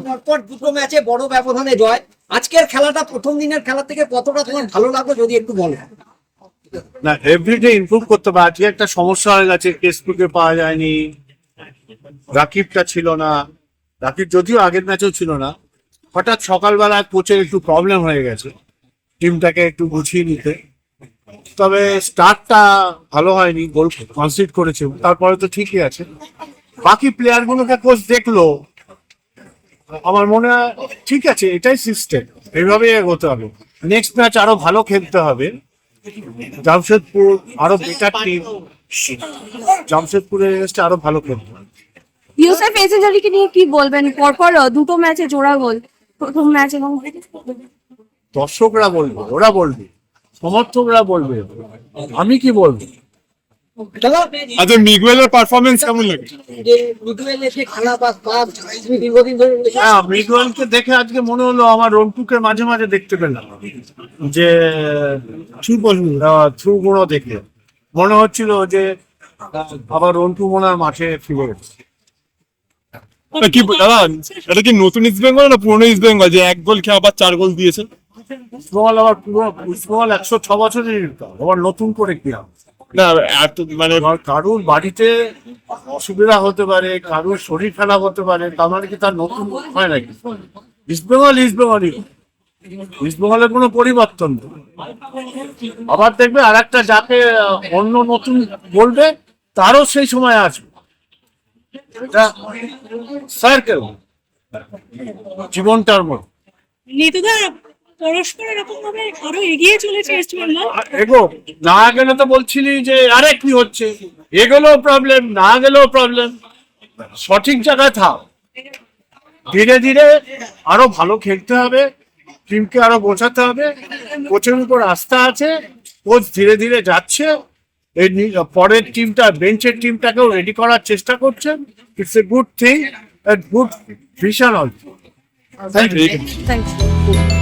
পরপর দুটো ম্যাচে বড় ব্যবধানে জয়। আজকের খেলাটা প্রথম দিনের খেলা থেকে কতটা তোমার ভালো লাগলো যদি একটু বলো। না, এভরিডে ইমপ্রুভ করতে হবে। আজকে একটা সমস্যা হয়ে গেছে, ফেসবুকে পাওয়া যায়নি, রাকিবটা ছিল না। রাকিব যদিও আগের ম্যাচেও ছিল না, হঠাৎ সকালবেলা কোচের একটু প্রবলেম হয়ে গেছে টিমটাকে একটু গুছিয়ে নিতে। তবে স্টার্টটা ভালো হয়নি, গোল কনসিড করেছে, তারপরে তো ঠিকই আছে। বাকি প্লেয়ার গুলোকে কোচ দেখলো, আমার মনে হয় ঠিক আছে, এটাই সিস্টেম, এইভাবেই এগোতে হবে। নেক্সট ম্যাচ আরো ভালো খেলতে হবে। জামশেদপুর আরো বেটার টিম, জামশেদপুরের এগেইনস্টে আরো ভালো খেলতে হবে। ইউসুফ এসএস আলীকে নিয়ে কি বলবেন? পরপর দুটো ম্যাচে জোড়া গোল, প্রথম ম্যাচ এবং দর্শকরা বলবে, ওরা বলবে, সমর্থকরা বলবে, আমি কি বলবো? আচ্ছা, মিগুয়েলের পারফরমেন্স কেমন লাগে? যে মিডওয়েলের যে খেলা বা তুমি দীর্ঘদিন ধরে হ্যাঁ, মিডওয়েলকে দেখে আজকে মনে হলো আমার রন্টুকে মাঝে মাঝে দেখতে পেলাম, যে থ্রু গুঁড়ো দেখে মনে হচ্ছিল যে আবার রন্টু মনে হয় মাঠে ফিরে গেছে। কি দাদা, এটা কি নতুন ইস্ট বেঙ্গল না পুরনো ইস্ট বেঙ্গল যে এক গোল খেয়ে আবার 4 গোল দিয়েছে? ইস্টবেঙ্গল আবার পুরো ইস্টবেঙ্গল 106 বছরের, আবার নতুন করে কি হবে? না এত মানে কারুর বাড়িতে অসুবিধা হতে পারে, কারুর শরীর খারাপ হতে পারে, তার মানে কি তার নতুন হয় নাকি? ইস্টবেঙ্গল ইস্টবেঙ্গলই, ইস্টবেঙ্গলের কোনো পরিবর্তন নেই। আবার দেখবে আর একটা যাকে অন্য নতুন বলবে তারও সেই সময় আসবে। এটা সার্কেল, জীবনটার মতো নেতুদা পরস্পর এরকম ভাবে আরো এগিয়ে চলেছে ইস্ট বেঙ্গল। এগো না গেলে তো বলছিলি যে আরে কি হচ্ছে, এগেলেও প্রবলেম, না গেলেও প্রবলেম। সঠিক জায়গায় থাক, ধীরে ধীরে আরো ভালো খেলতে হবে, টিমকে আরো গোছাতে হবে। কোচের উপর আস্থা আছে, কোচ ধীরে ধীরে যাচ্ছে, পরের টিমটা, বেঞ্চের টিমটাকেও রেডি করার চেষ্টা করছেন। It's a good thing, good vision also. Thank you. Thank you.